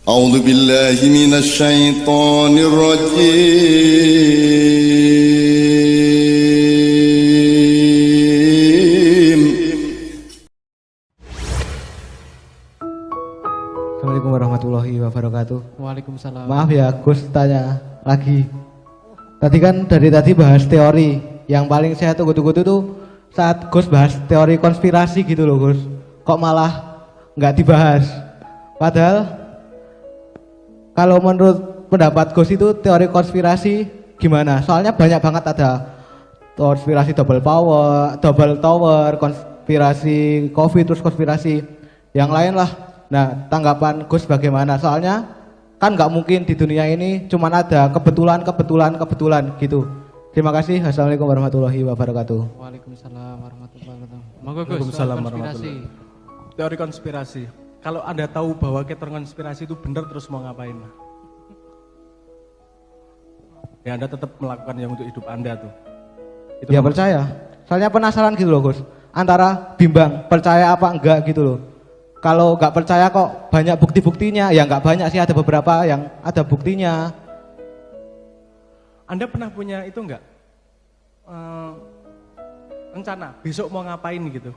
أعوذ بالله من الشيطان الرجيم. Assalamualaikum warahmatullahi wabarakatuh. Waalaikumsalam. Maaf ya Gus, tanya lagi. Tadi kan dari tadi bahas teori. Yang paling saya tunggu-tunggu itu tuh saat Gus bahas teori konspirasi gitu loh Gus. Kok malah nggak dibahas? Padahal kalau menurut pendapat Gus itu teori konspirasi gimana? Soalnya banyak banget ada konspirasi double tower, konspirasi COVID, terus konspirasi yang lain lah. Nah, tanggapan Gus bagaimana? Soalnya kan nggak mungkin di dunia ini cuma ada kebetulan gitu. Terima kasih. Assalamualaikum warahmatullahi wabarakatuh. Waalaikumsalam warahmatullahi wabarakatuh. Monggo Gus, Waalaikumsalam konspirasi. Teori konspirasi. Kalau Anda tahu bahwa teori konspirasi itu benar, terus mau ngapain? Ya Anda tetap melakukan yang untuk hidup Anda tuh. Itu Ya percaya. Soalnya penasaran gitu loh Gus. Antara bimbang percaya apa enggak gitu loh. Kalau nggak percaya kok banyak bukti-buktinya, ya nggak banyak sih, ada beberapa yang ada buktinya. Anda pernah punya itu enggak? Rencana besok mau ngapain gitu?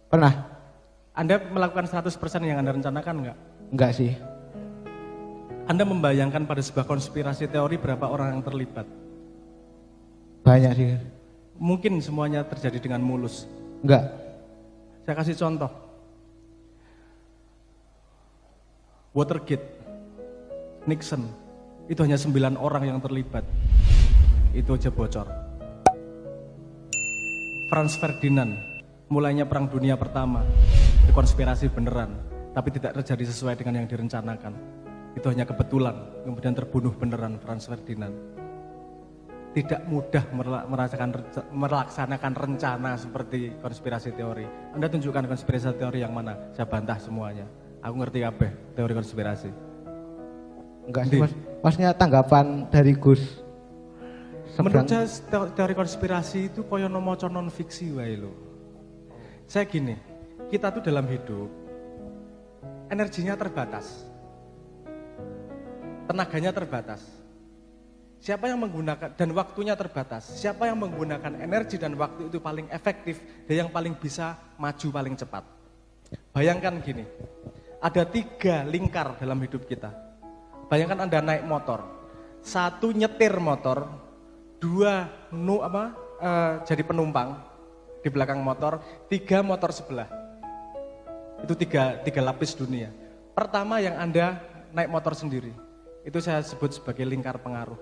Pernah? Anda melakukan 100% yang Anda rencanakan enggak? Enggak sih. Anda membayangkan pada sebuah konspirasi teori berapa orang yang terlibat? Banyak sih. Mungkin semuanya terjadi dengan mulus. Enggak. Saya kasih contoh. Watergate, Nixon, itu hanya 9 orang yang terlibat. Itu aja bocor. Franz Ferdinand, mulainya Perang Dunia Pertama, itu konspirasi beneran, tapi tidak terjadi sesuai dengan yang direncanakan. Itu hanya kebetulan, kemudian terbunuh beneran Franz Ferdinand. Tidak mudah melaksanakan rencana seperti konspirasi teori. Anda tunjukkan konspirasi teori yang mana, saya bantah semuanya. Aku ngerti kabeh teori konspirasi. Enggak sih mas. Masnya tanggapan dari Gus. Menurut saya teori konspirasi itu koyo maca non fiksi wae lho. Saya gini, kita tuh dalam hidup energinya terbatas. Tenaganya terbatas. Siapa yang menggunakan dan waktunya terbatas. Siapa yang menggunakan energi dan waktu itu paling efektif dan yang paling bisa maju paling cepat. Bayangkan gini. Ada 3 lingkar dalam hidup kita. Bayangkan Anda naik motor, 1 nyetir motor, 2 jadi penumpang di belakang motor, 3 motor sebelah. Itu tiga lapis dunia. Pertama yang Anda naik motor sendiri, itu saya sebut sebagai lingkar pengaruh.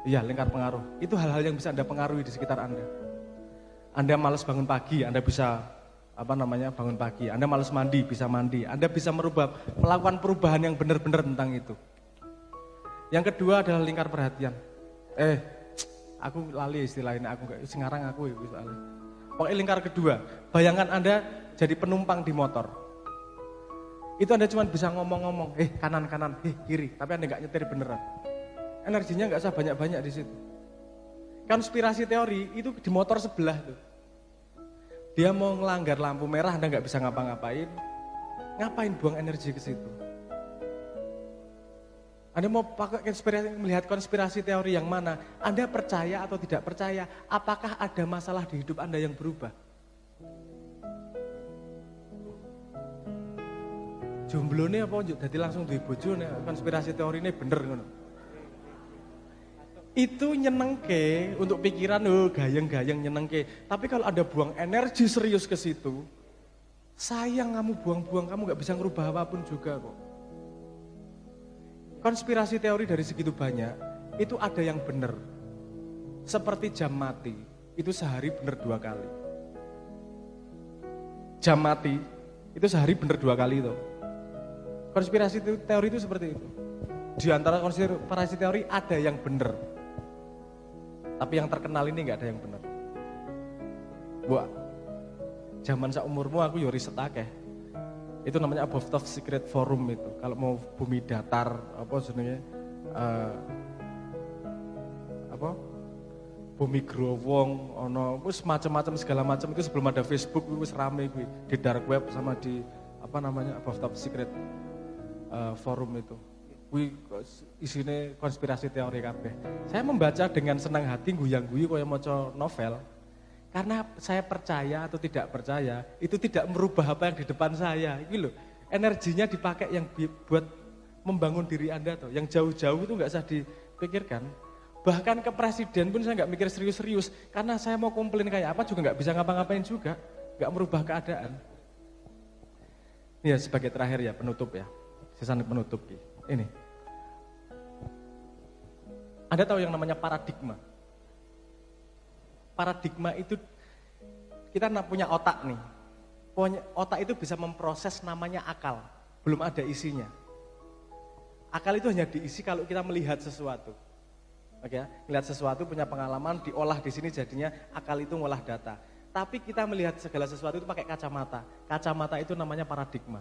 Lingkar pengaruh. Itu hal-hal yang bisa Anda pengaruhi di sekitar Anda. Anda malas bangun pagi, Anda bisa bangun pagi. Anda malas mandi, bisa mandi. Anda bisa melakukan perubahan yang benar-benar tentang itu. Yang kedua adalah lingkar perhatian. Aku lali istilahnya, aku enggak singarang aku ya soalnya. Pokoknya lingkar kedua, bayangkan Anda jadi penumpang di motor. Itu Anda cuma bisa ngomong-ngomong, kanan, kiri, tapi Anda enggak nyetir beneran. Energinya enggak usah banyak-banyak di situ. Konspirasi teori itu di motor sebelah tuh. Dia mau ngelanggar lampu merah, Anda nggak bisa ngapa-ngapain. Ngapain buang energi ke situ? Anda mau pakai melihat konspirasi teori yang mana? Anda percaya atau tidak percaya? Apakah ada masalah di hidup Anda yang berubah? Jomblo ini apa? Jadi langsung duwe bojo nih, konspirasi teori ini bener ngono. Itu nyenengke untuk pikiran, gayeng-gayeng nyenengke. Tapi kalau Anda buang energi serius ke situ, sayang kamu buang-buang, kamu gak bisa ngerubah apapun juga kok. Konspirasi teori dari segitu banyak, itu ada yang benar. Seperti jam mati, itu sehari benar 2 kali. Jam mati, itu sehari benar 2 kali itu. Konspirasi teori itu seperti itu. Di antara konspirasi teori ada yang benar. Tapi yang terkenal ini nggak ada yang benar. Buat zaman seumurmu aku yo riset akeh. Itu namanya Above Top Secret Forum itu. Kalau mau bumi datar apa sebenarnya bumi growong, ono wis macam-macam segala macam itu sebelum ada Facebook wis rame kuwi di dark web sama di Above Top Secret forum itu. Isine konspirasi teori kabeh. Saya membaca dengan senang hati guyang-guyu kaya maca novel. Karena saya percaya atau tidak percaya, itu tidak merubah apa yang di depan saya. Ini loh, energinya dipakai yang buat membangun diri Anda tuh. Yang jauh-jauh itu nggak usah dipikirkan. Bahkan ke presiden pun saya nggak mikir serius-serius. Karena saya mau komplain kayak apa juga nggak bisa ngapa-ngapain juga. Nggak merubah keadaan. Ini ya sebagai terakhir ya, penutup ya. Sesan penutup ini. Anda tahu yang namanya paradigma? Paradigma itu, kita punya otak nih. Otak itu bisa memproses namanya akal. Belum ada isinya. Akal itu hanya diisi kalau kita melihat sesuatu. Oke ya, melihat sesuatu, punya pengalaman, diolah di sini jadinya akal itu ngolah data. Tapi kita melihat segala sesuatu itu pakai kacamata. Kacamata itu namanya paradigma.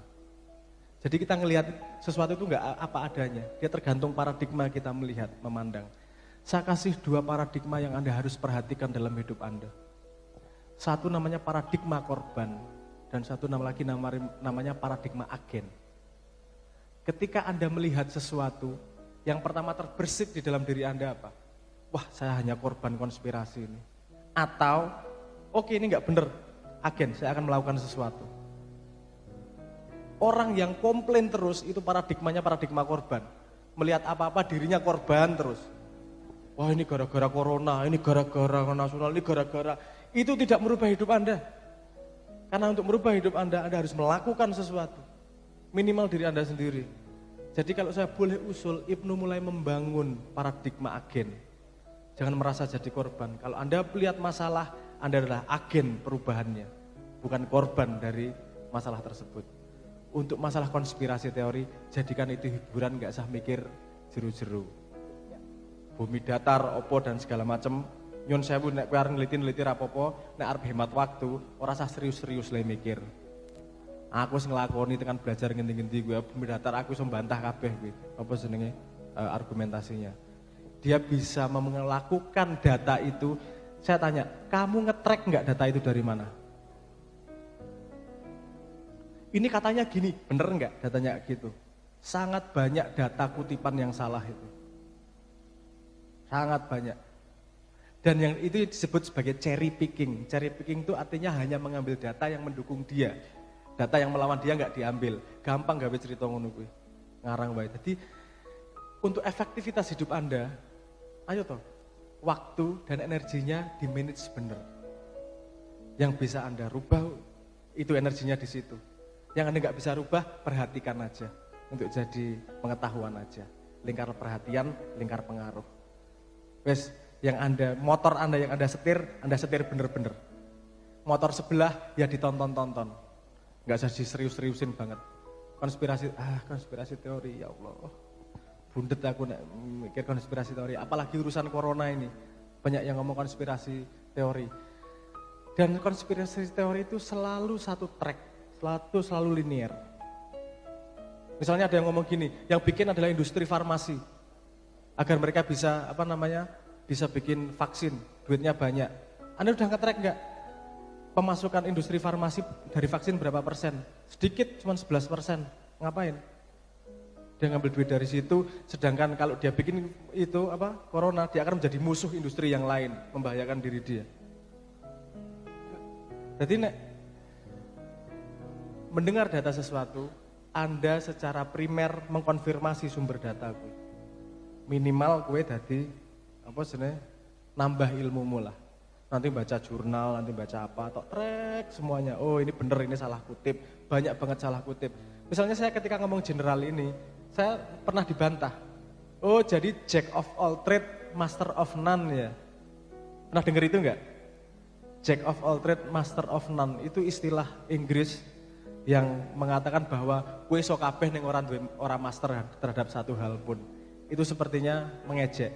Jadi kita ngelihat sesuatu itu enggak apa adanya. Dia tergantung paradigma kita melihat, memandang. Saya kasih 2 paradigma yang Anda harus perhatikan dalam hidup Anda. Satu namanya paradigma korban. Dan satu lagi namanya paradigma agen. Ketika Anda melihat sesuatu, yang pertama terbersit di dalam diri Anda apa? Wah, saya hanya korban konspirasi ini. Atau, oke ini enggak benar, agen, saya akan melakukan sesuatu. Orang yang komplain terus itu paradigmanya paradigma korban. Melihat apa-apa dirinya korban terus. Wah ini gara-gara corona, ini gara-gara nasional, ini gara-gara. Itu tidak merubah hidup Anda. Karena untuk merubah hidup Anda harus melakukan sesuatu. Minimal diri Anda sendiri. Jadi kalau saya boleh usul, Ibnu mulai membangun paradigma agen. Jangan merasa jadi korban. Kalau Anda melihat masalah, Anda adalah agen perubahannya. Bukan korban dari masalah tersebut. Untuk masalah konspirasi teori, jadikan itu hiburan, gak usah mikir jeru-jeru. Bumi datar, opo dan segala macam. Nyun sewu nek kowe arep ngliti-nliti rapopo, nek arep hemat waktu, ora usah serius-serius le mikir. Aku wis nglakoni tekan belajar ngendi-ngendi gue bumi datar, aku iso mbantah kabeh kuwi. Apa jenenge argumentasinya. Dia bisa melakukan data itu. Saya tanya, kamu nge-track enggak data itu dari mana? Ini katanya gini, bener enggak datanya gitu? Sangat banyak data kutipan yang salah itu. Sangat banyak. Dan yang itu disebut sebagai cherry picking. Cherry picking itu artinya hanya mengambil data yang mendukung dia. Data yang melawan dia enggak diambil. Gampang gawe cerita ngono kuwi. Ngarang wae. Jadi untuk efektivitas hidup Anda, ayo toh, waktu dan energinya di manage bener. Yang bisa Anda rubah itu energinya di situ. Yang Anda nggak bisa rubah, perhatikan aja. Untuk jadi pengetahuan aja. Lingkar perhatian, lingkar pengaruh. Wes, yang motor Anda yang Anda setir bener-bener. Motor sebelah, ya ditonton-tonton. Nggak usah diserius-seriusin banget. Konspirasi teori, ya Allah. Bundet aku nek mikir konspirasi teori. Apalagi urusan corona ini. Banyak yang ngomong konspirasi teori. Dan konspirasi teori itu selalu satu track. Selalu linear. Misalnya ada yang ngomong gini, yang bikin adalah industri farmasi. Agar mereka bisa, bisa bikin vaksin, duitnya banyak. Anda udah nge-track enggak? Pemasukan industri farmasi dari vaksin berapa persen? Sedikit, cuma 11%. Ngapain? Dia ngambil duit dari situ, sedangkan kalau dia bikin itu, corona, dia akan menjadi musuh industri yang lain, membahayakan diri dia. Jadi mendengar data sesuatu, Anda secara primer mengkonfirmasi sumber data gue. Minimal gue tadi nambah ilmumu lah. Nanti baca jurnal, nanti baca apa, atau track semuanya. Oh ini bener, ini salah kutip, banyak banget salah kutip. Misalnya saya ketika ngomong general ini, saya pernah dibantah. Oh jadi jack of all trade, master of none ya. Pernah denger itu enggak? Jack of all trade, master of none, itu istilah Inggris yang mengatakan bahwa kue iso kabeh ning ora master terhadap satu hal pun. Itu sepertinya mengejek.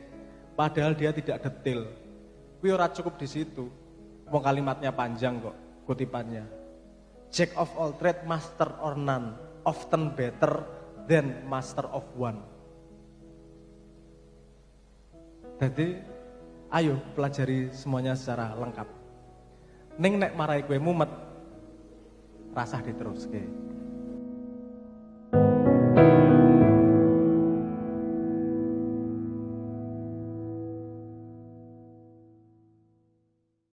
Padahal dia tidak detail. Kue ora cukup di situ. Mau kalimatnya panjang kok kutipannya. Jack of all trade, master or none, often better than master of one. Jadi ayo pelajari semuanya secara lengkap. Ning nek marai kue mumet rasah diteruske.